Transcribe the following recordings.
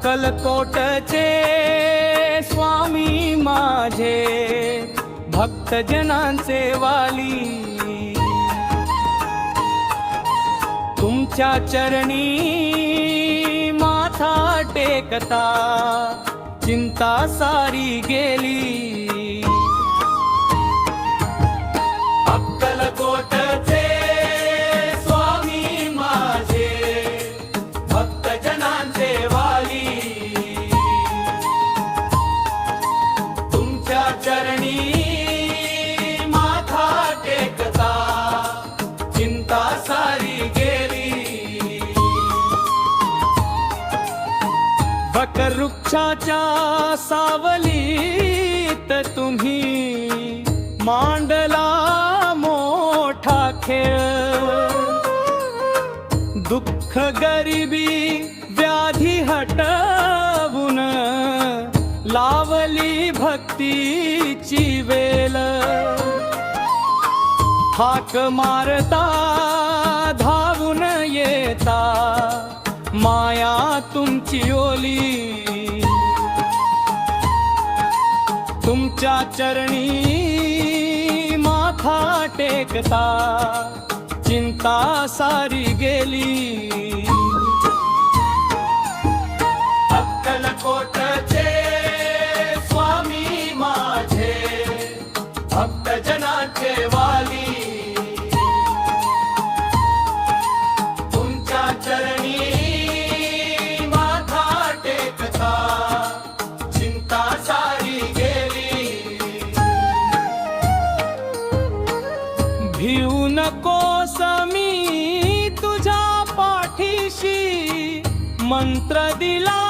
अक्कलकोटचे स्वामी माझे भक्तजनांचे वाली, तुमच्या चरणी माथा टेकता चिंता सारी गेली। अक्कलकोटचे स्वामी माझे भक्तजनांचे वाली, तुमच्या चरणी माथा टेकता चिंता सारी गेली। वटवृक्षाच्या सावलीत तुम्ही मांडला मोठा खेळ, दुःख गरिबी व्याधी हटवून लावली भक्तीची वेल। हाक मारता धावून येता माया तुमची ओली, तुमच्या चरणी माथा टेकता चिंता सारी गेली। अक्कलकोटचे स्वामी माझे भक्तजनांचे वाली, तुमच्या चरणी माथा टेकता चिंता सारी गेली। भिऊ नकोस मी तुझ्या पाठीशी, मंत्र दिला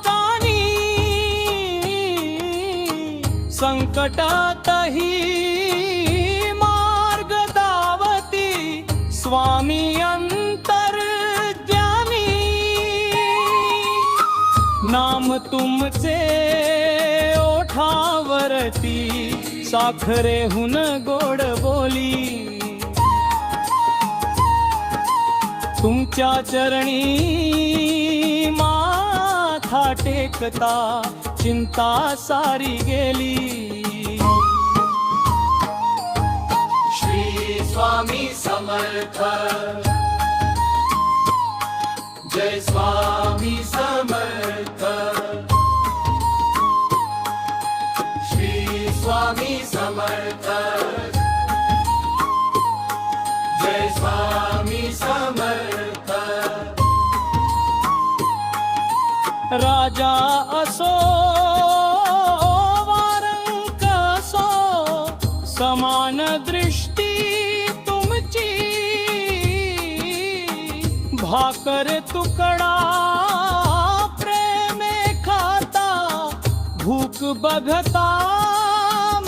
कानी संकटातही मार्ग दावती स्वामी अंतर्यामी। नाम तुमचे ओठावरती साखरेहून गोड बोली, तुमच्या चरणी माथा टेकता चिंता सारी गेली। श्री स्वामी समर्थ, जय स्वामी समर्थ, श्री स्वामी समर्थ, जय स्वामी समर्थ। राजा असो वारंक असो समान दृष्टी तुमची, भाकर तुकडा प्रेमे खाता भूक बघता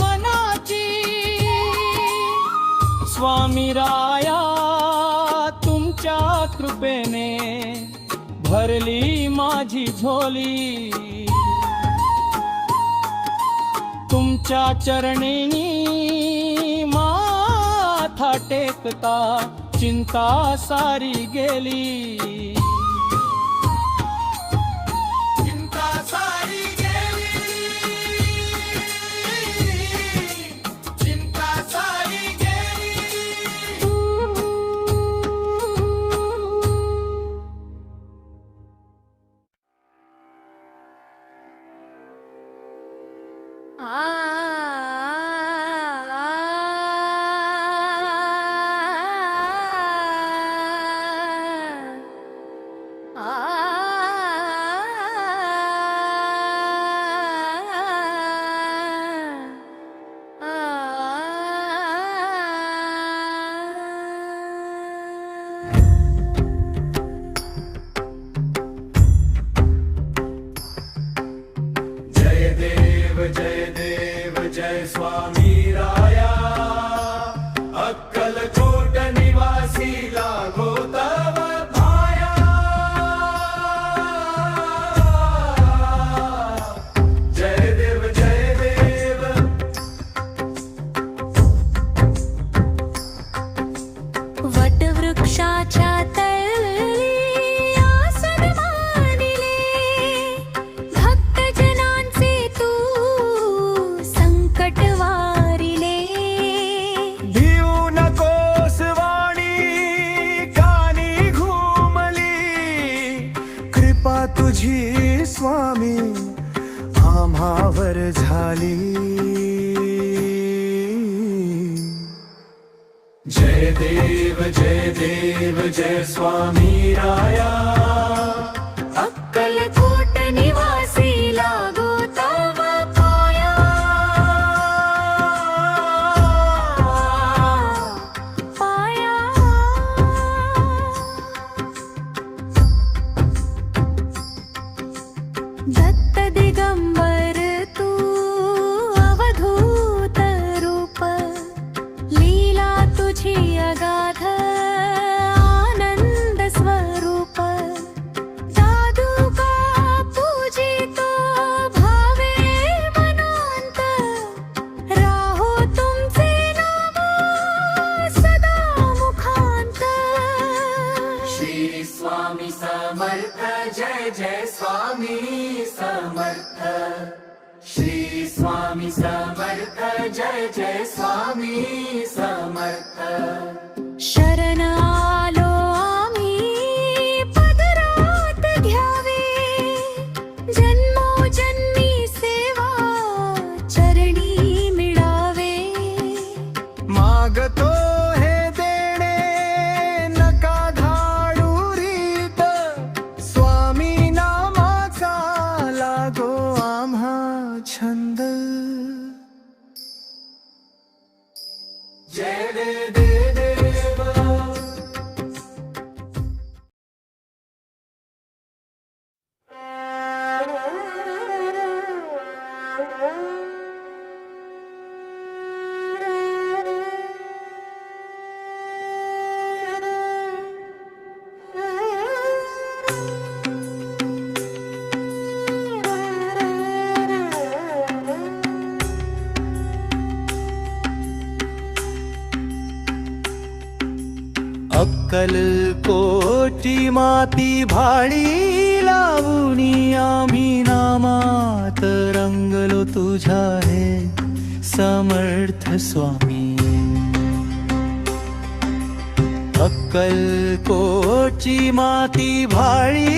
मनाची। स्वामी राया तुमच्या कृपेने भरली माझी झोली, तुमच्या चरणी माथा टेकता चिंता सारी गेली। चिंता सारी गेली, चिंता सारी गेली। जय स्वामी राया, अक्कलकोट निवासी लागो तव पाया। जय देव जय देव, वटवृक्षाच्या तळी आसन मानिले, स्वामी आम्हावर झाली. जय देव जय स्वामी राया. अक्कलकोट निवासी लागो तव पाया. पाया दत्त दिगंबर तू अवधूत रूप. लीला तुझी अगाध आनंद स्वरूप. साधू का पूजितो भावे मनांत. राहो तुमचे नाम सदा मुखांत. श्री स्वामी समर्थ जय जय स्वामी समर्थ. श्री स्वामी समर्थ जय जय स्वामी समर्थ. शरण आलो आम्ही पदरात घ्यावे. जन्मोजन्मी सेवा चरणी मिळावे. मागतो हे देणे नका धाडू रीत. स्वामी नामाचा लागो आम्हा छंद. जय देव. अक्कलकोटी माती भाळी लावूनी आम्ही नामात रंगलो तुझ्या हे समर्थ स्वामी. अक्कलकोटची माती भाळी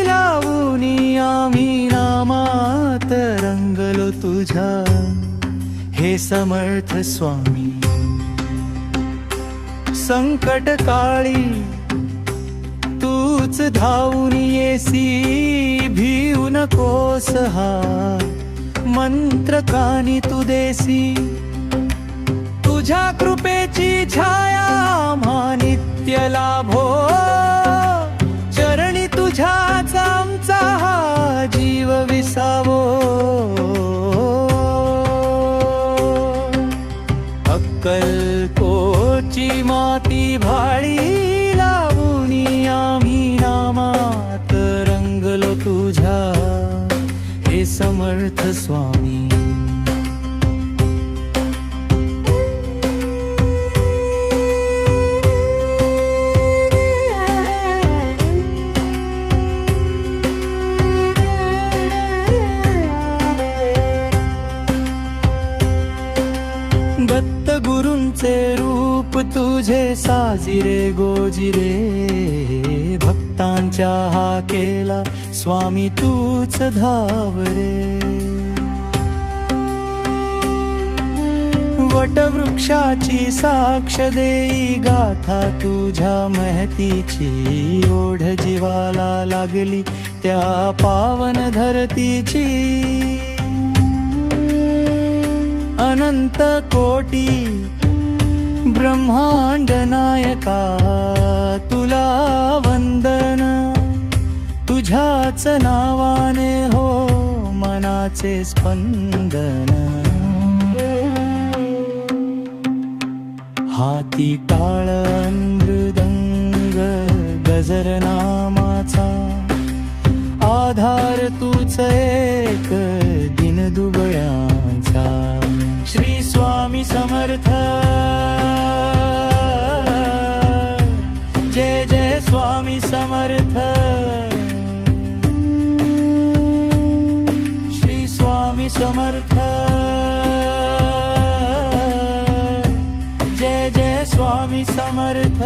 लावूनी आम्ही नामात रंगलो तुझ्या हे समर्थ स्वामी. संकट काळी तूच धावून येसी. भिऊ नकोस हा मंत्र कानी तू देसी. तुझ्या कृपेची छाया आम्हा नित्य लाभो. चरणी तुझ्याच आमचा हा जीव विसावो. अक्कलकोटची माती भाळी लावूनी आम्ही नामात रंगलो तुझ्या हे समर्थ स्वामी. दत्त गुरूंचे रूप तुझे साजिरे गोजिरे. भक्तांच्या हा केला स्वामी तूच धावरे. वटवृक्षाची साक्ष देई गाथा तुझ्या महतीची. ओढ जीवाला लागली त्या पावन धरतीची. अनंत कोटी ब्रह्मांड नायका तुला वंदन. तुझ्याच नावाने हो मनाचे स्पंदन. हाती टाळ मृदंग गजर नामाचा. आधार तूच एक दिन दुबळ्यांचा. श्री स्वामी समर्थ जय जय स्वामी समर्थ. श्री स्वामी समर्थ जय जय स्वामी समर्थ.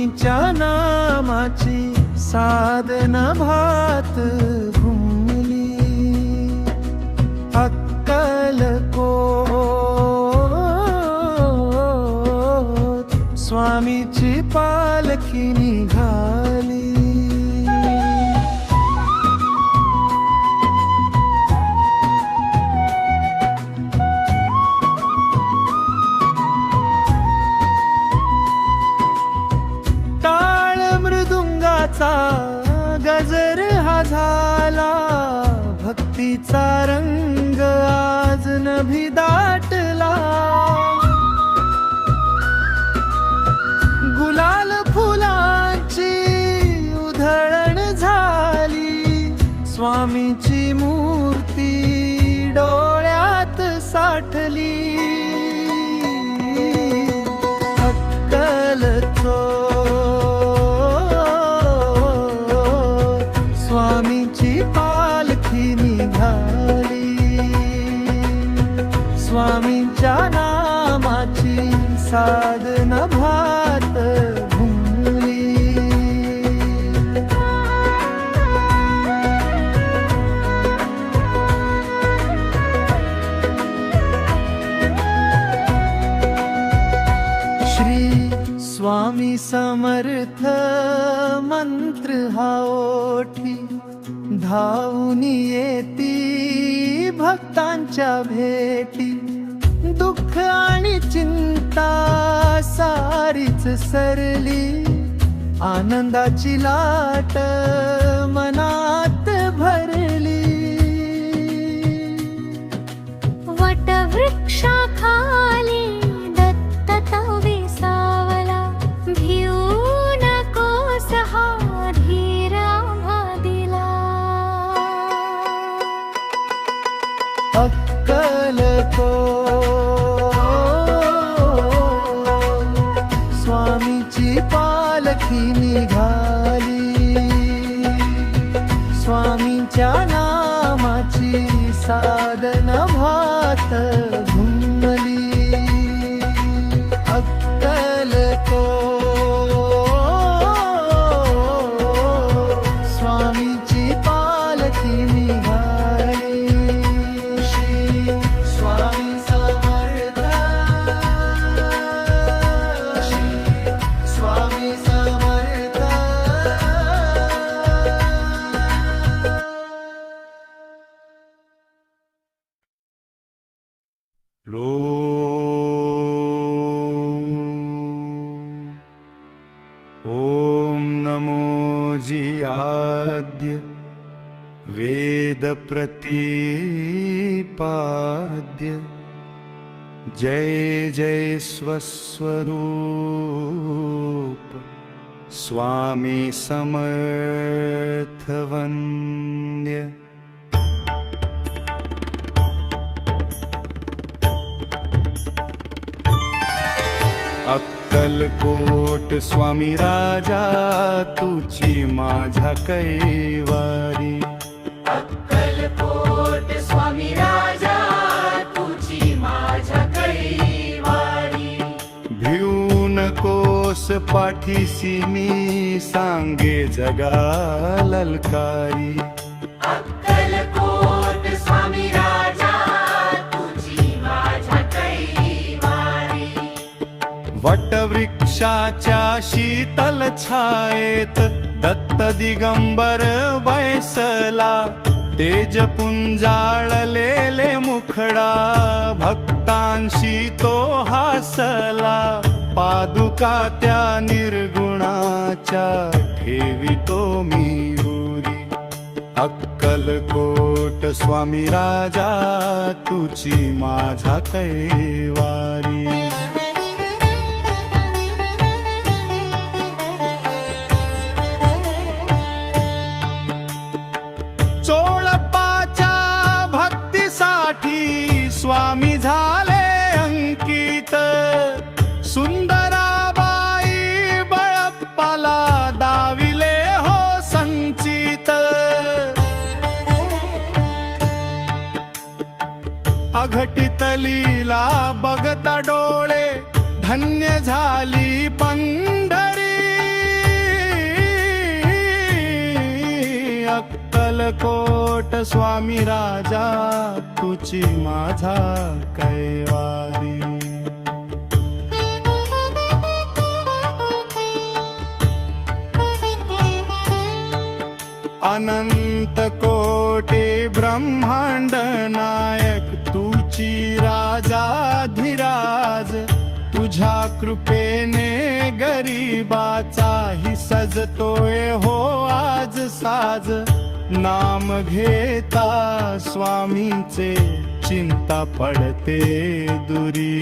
स्वामीच्या नामाची साधना भात घुमली अक्कलकोट स्वामीची पालखी निघाली टाळ मृदुंगाचा गजर हा झाला भक्तीचा रंग आज नभी दाटला गुलाल फुलांची उधळण झाली स्वामीची मूर्ती डोळ्यात साठली अक्कलकोट स्वामीची पालखी निघाली स्वामींच्या नामाची साधना भात घुमली श्री स्वामी समर्थ मंत्र हा ओठी धावून येती भक्तांच्या भेटी दुःख आणि चिंता सारीच सरली आनंदाची लाट मनात भरली वटवृक्षाखाली दत्त विसावला भिऊ नकोस हा धीर आम्हा दिला अक्कलकोट स्वामीची पालखी निघाली स्वामींच्या नामाची साधना भात घुमली अक्कलकोट स्वामीची पालखी निघाली श्री स्वामी समर्थ श्री स्वामी समर्थ ॐ नमो जियाद्य वेद प्रतिपाद्य जय जय स्वस्वरूप स्वामी समर्थ वन्द्य अक्कलकोट स्वामी राजा तुझी माझ्या कैवारी अक्कलकोट स्वामी राजा तुझी माझ्या कैवारी भिऊ नकोस पाठीसी मी सांगे जगा ललकारी अक्कलकोट स्वामी राजा तुझी माझ्या कैवारी वटवृक्षाच्या शीतल छायेत दत्त दिगंबर बैसला तेज पुंजाळलेले मुखडा भक्तांशी तो हासला पादुका त्या निर्गुणाच्या ठेवितो मी उरी अक्कलकोट स्वामी राजा तुझी माझा कैवारी चोळप्पाच्या भक्तीसाठी स्वामी झाले अंकित सुंदराबाई बळप्पाला दाविले हो संचित अघटित लीला बघता डोळे धन्य झाली पंढरी अक्कलकोट स्वामी राजा तुझी माझा कैवारी. अनंत कोटी ब्रह्मांड नायक तुझी राजाधिराज. तुझ्या कृपेने गरीबाचाही सजतोय हो आज साज. नाम घेता स्वामींचे चिंता पडते दुरी.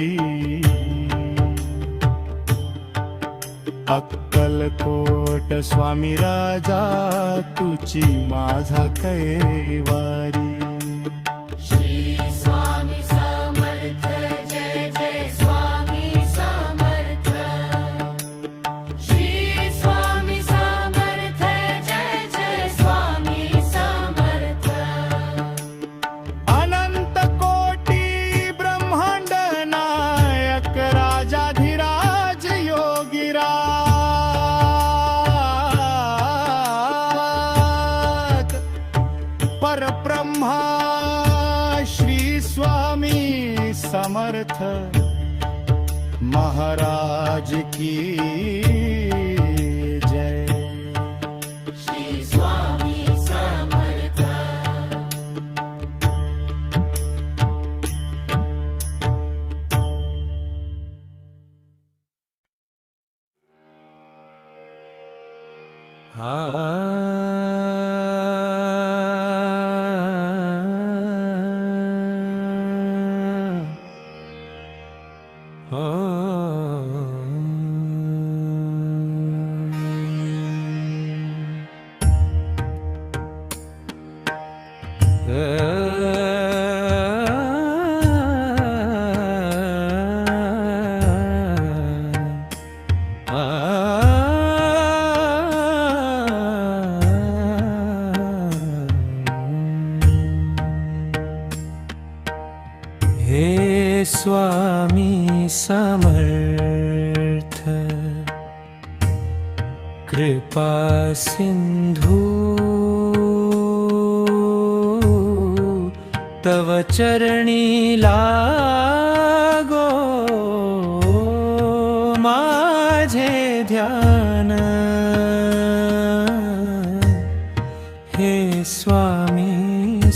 अक्कलकोट स्वामी राजा तुझी माझा कैवारी. श्री स्वामी समर्थ जय जय स्वामी समर्थ. श्री स्वामी समर्थ जय जय स्वामी समर्थ. अनंत कोटी ब्रह्मांड नायक राजाधिराज योगीराज. परब्रह्मा श्री स्वामी समर्थ महाराज की जय. श्री स्वामी समर्थ. हे स्वामी समर्थ कृपा सिंधू. तव चरणी लागो माझे ध्यान. हे स्वामी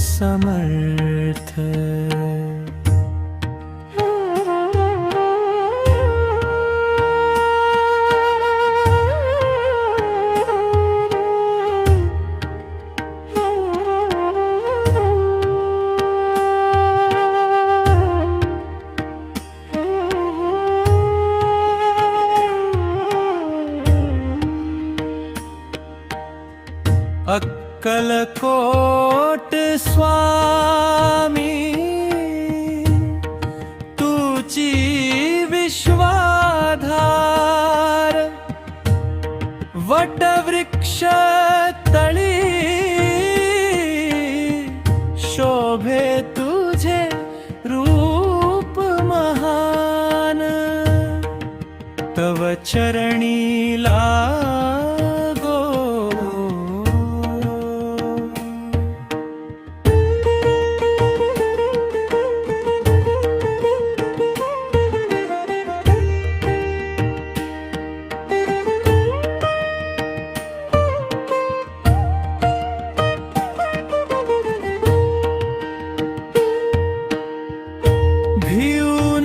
समर्थ. अक्कलकोट स्वामी तुझी विश्वाधार. वटवृक्ष तळी शोभे तुझे रूप महान. तव चरणी लागो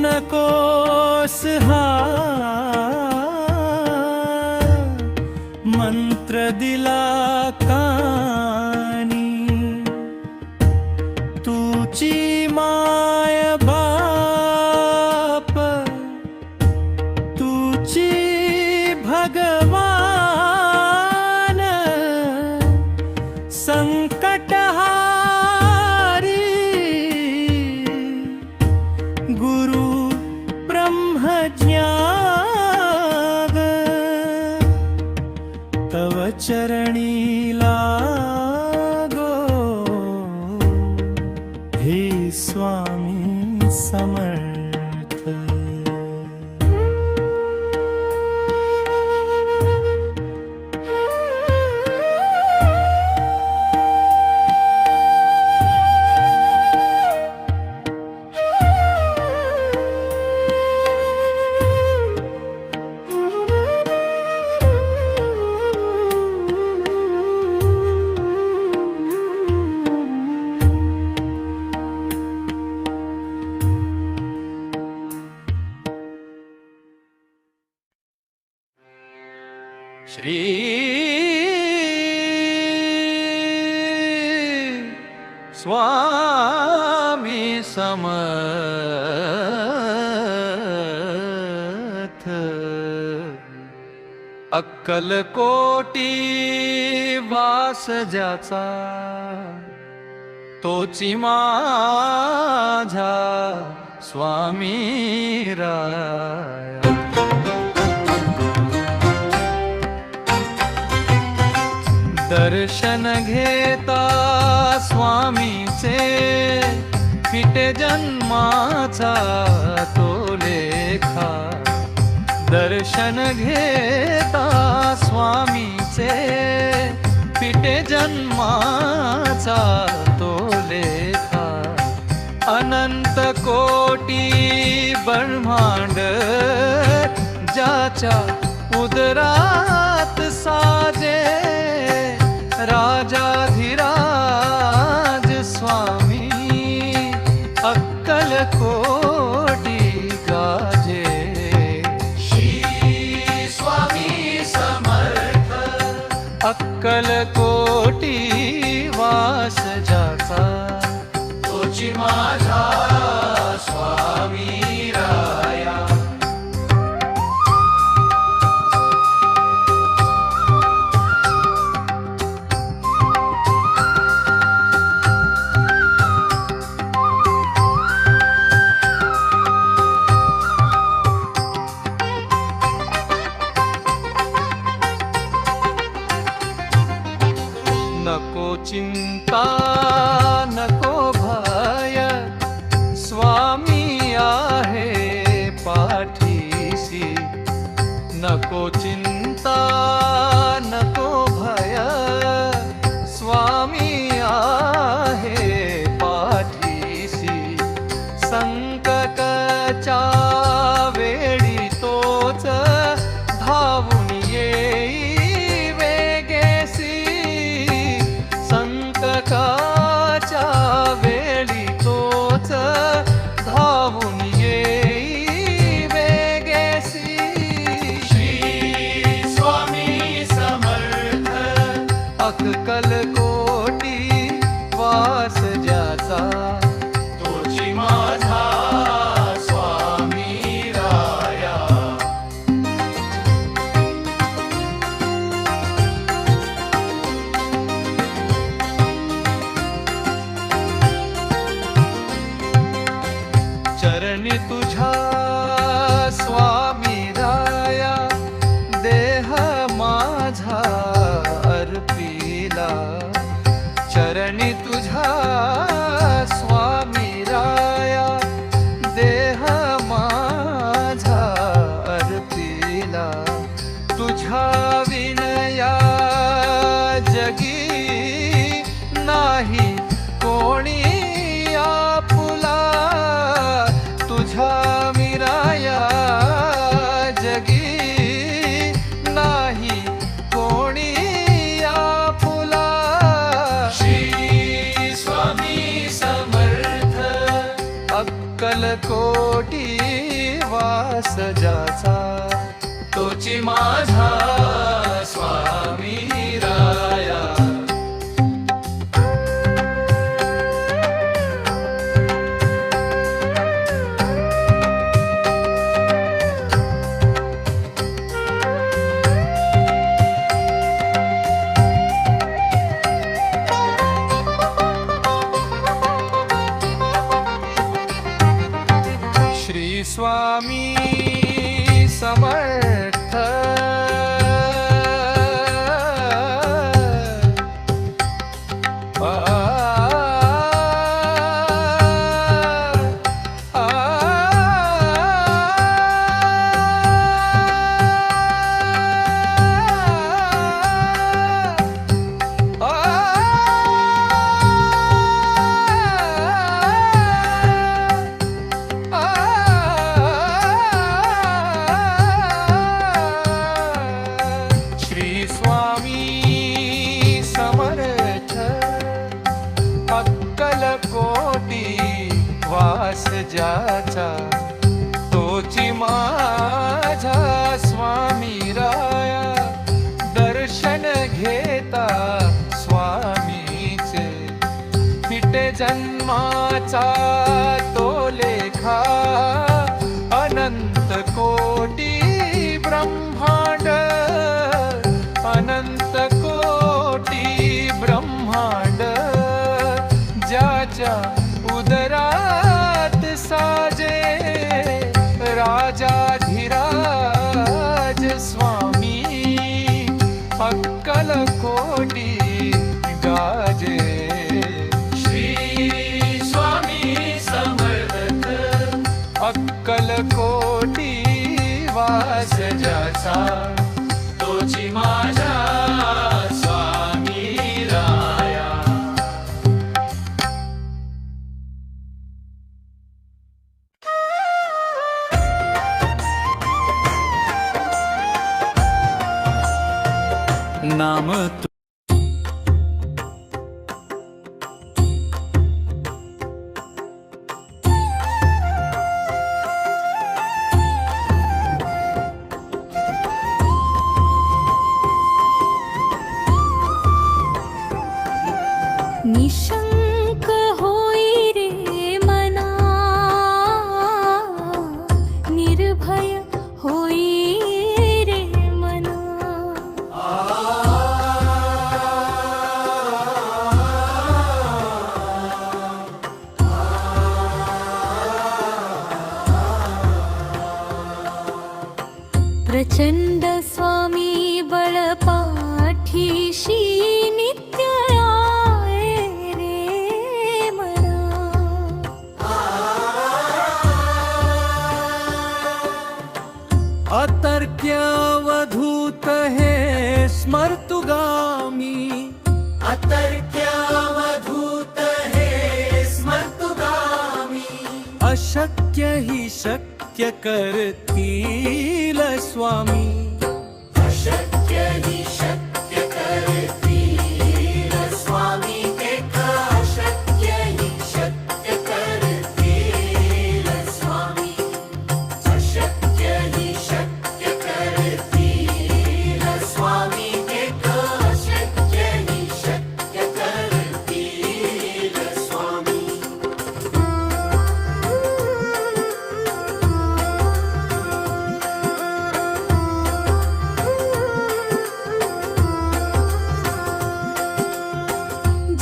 नकोस हा मंत्र दिला कानी. तुची माय बाप तुची भगवान. संकटहारी गुरु ब्रह्मज्ञान. तव चरणी लागो हे स्वामी समर्थ. श्री स्वामी समर्थ अक्कलकोटी वास ज्याचा तोची माझा स्वामी राया. दर्शन घेता स्वामीचे फिटे जन्माचा तो लेखा. दर्शन घेता स्वामीचे फिटे जन्माचा तो लेखा. अनंत कोटी ब्रह्मांड ज्याच्या उदरात साजे राजाधिराज स्वामी अक्कलकोटी गाजे. श्री स्वामी समर्थ अक्कलकोटी वास ज्याचा तोची माझा स्वामी राया. नको चिंता नको भय स्वामी आहे पाठीसी. नको चिंता नको भय स्वामी आहे पाठीसी. संकटाच्या वेळी तोच धावून येई वेगेसी. संकटाच्या वेळी तोच धावून येई वेगेसी. श्री स्वामी समर्थ अक्कलकोटी वास ज्याचा तोची माझा स्वामी राया. चरणी तुझ्या स्वामी राया देह माझा अर्पिला. चरणी तुझ्या स्वामी राया देह माझा अर्पिला. तुझ्या विनया जगी नाही कोणी आपुला. तुझ्या मिराया जगी नाही कोणी आपुला. श्री स्वामी समर्थ अक्कलकोटी वास ज्याचा तोची माझा स्वामी राया. श्री स्वामी समर्थ ज्याचा तोची माझा स्वामी राया नामाचा तो लेखा अनंत कोटी ब्रह्मांड अनंत कोटी ब्रह्मांड ज्याच्या उदरात साजे राजाधिराज स्वामी अक्कल कोटी गाजे श्री स्वामी समर्थ अक्कल कोटी वास ज्याचा तोची माझा स्वामी राया. नाम निशंक होई रे मना निर्भय होई रे मना. प्रचंड स्वामी बळपाठीशी नित्य आहे रे मना. अतर्क्य अवधूत हे स्मर्तुगामी अतर्क्यावधूत हे स्मर्तुगामी अशक्य हि शक्य करतील स्वामी. अशक्य हि शक्य करतील स्वामी एक अशक्य हि शक्य करतील स्वामी अशक्य हि शक्य करतील स्वामी एक अशक्य हि शक्य करतील स्वामी.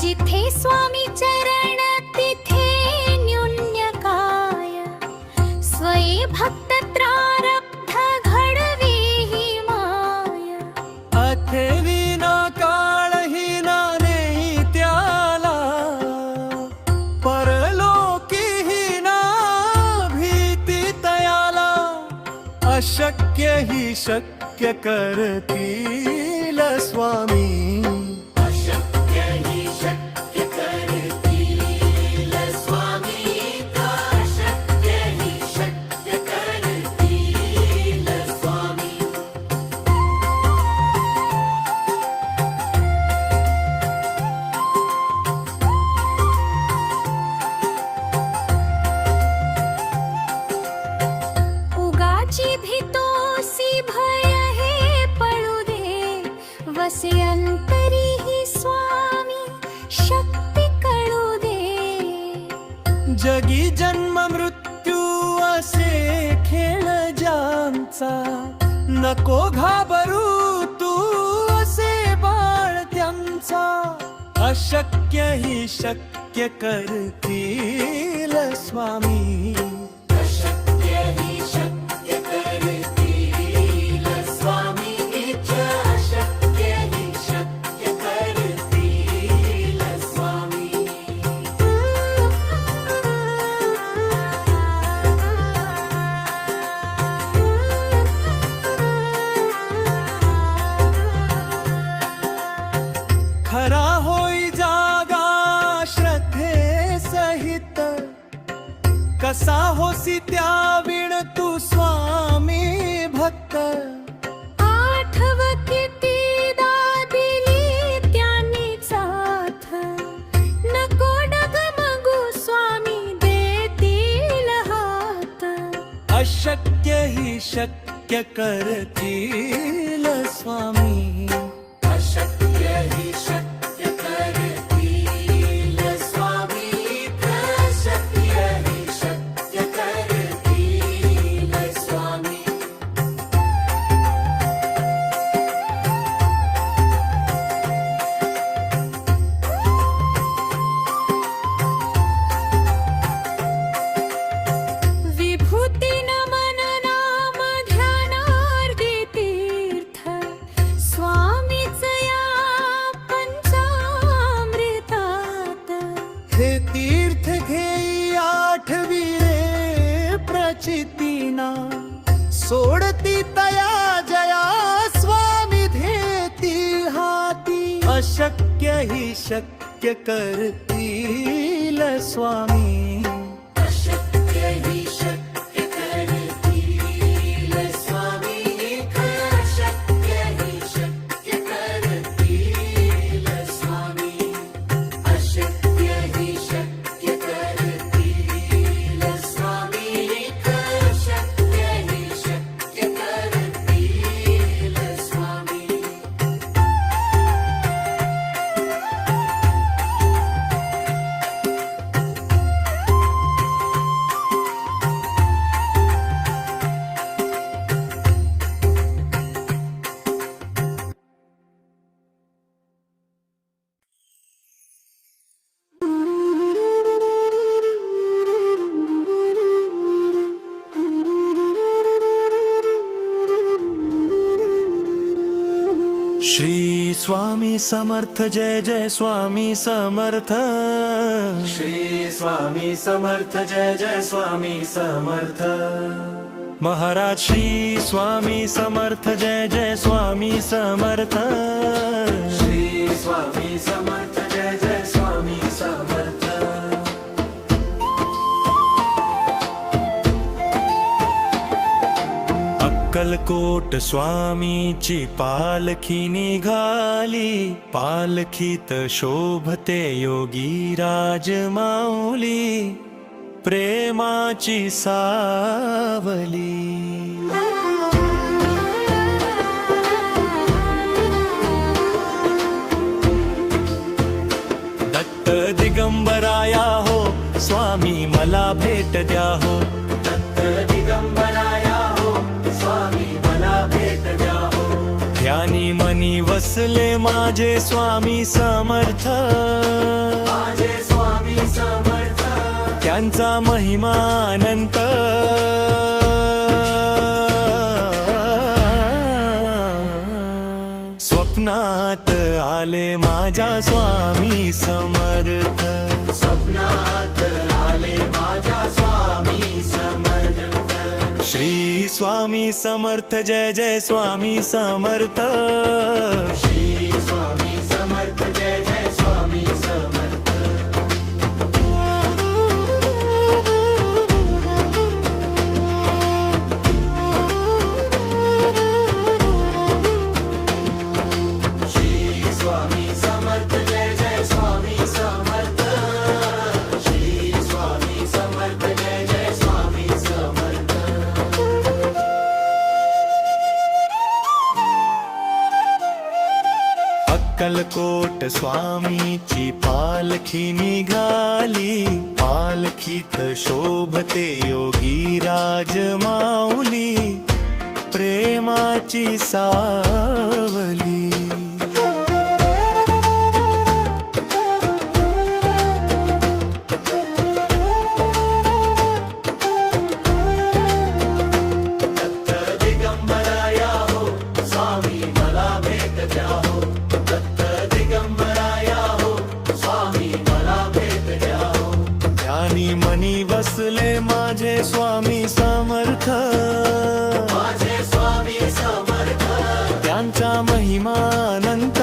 जिथे स्वामी चरण तिथे न्यून्य काय स्वये भक्त प्रारब्ध घडवी ही माय. अथविना काळ हि नाही त्याला परलोकी हि ना भीती तयाला. अशक्य हि शक्य करतील स्वामी. अशक्य हि शक्य करतील स्वामी अशक्य हि शक्य करतील स्वामी. उगाची भीतोसी भय हे पळू दे वसे अंतरी ही स्वामी शक्ती कळू दे. जगी जन्म मृत्यू असे खेळ ज्यांचा नको घाबरू तू असे बाळ त्यांचा. अशक्य हि शक्य करतील स्वामी. अशक्य हि शक्य करतील स्वामी अशक्य हि शक्य करतील स्वामी. खरा होई जागा श्रद्धे सहित कसा होसी त्या विण तू स्वामी भक्त. आठव कितीदा दिली त्यांनी साथ नको डगमगू स्वामी देतील हात. अशक्य हि शक्य करतील स्वामी. अशक्य हि शक्य करतील स्वामी तीर्थ घेई आठवी रे प्रचितीना सोडती तया जया स्वामी धेती हाती अशक्य ही शक्य करतील स्वामी अशक्य ही शक्य करतील स्वामी अशक्य ही शक्य करतील स्वामी अशक्य ही शक्य करतील स्वामी अशक्य ही शक्य करतील स्वामी श्री स्वामी समर्थ जय जय स्वामी समर्थ श्री स्वामी समर्थ जय जय स्वामी समर्थ महाराज श्री स्वामी समर्थ जय जय स्वामी समर्थ श्री स्वामी समर्थ जय जय स्वामी समर्थ अक्कलकोट स्वामीची पालखी निघाली पालखीत शोभते योगी राजमाऊली प्रेमाची सावली दत्त दिगंबराया हो स्वामी मला भेट द्या हो दत्त दिगंबराया हो स्वामी मला भेट द्या हो ध्यानी मनी वसले माझे स्वामी समर्थ माझे स्वामी समर्थ त्यांचा महिमा अनंत स्वप्नात आले माझ्या स्वामी समर्थ स्वप्नात आले माझ्या स्वामी समर्थ श्री स्वामी समर्थ जय जय स्वामी समर्थ श्री स्वामी समर्थ जय जय स्वामी समर्थ श्री स्वामी समर्थ जय जय स्वामी समर्थ श्री स्वामी समर्थ जय जय स्वामी समर्थ अक्कलकोट स्वामीची पालखी निघाली पालखीत शोभते योगी राजमाऊली प्रेमाची सावली दत्त दिगंबराया हो स्वामी मला भेट द्या हो दत्त दिगंबराया हो स्वामी मला भेट द्या हो ध्यानी मनी बसले माझे स्वामी समर्थ माझे स्वामी समर्थ त्यांचा महिमा अनंत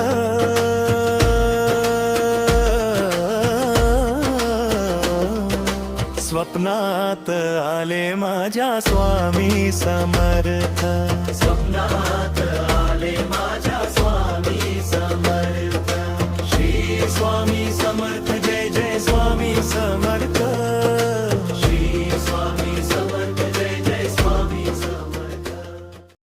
स्वप्नात आले माझ्या स्वामी समर्थ स्वप्नात आले माझ्या स्वामी समर्थ श्री स्वामी समर्थ जय जय स्वामी समर्थ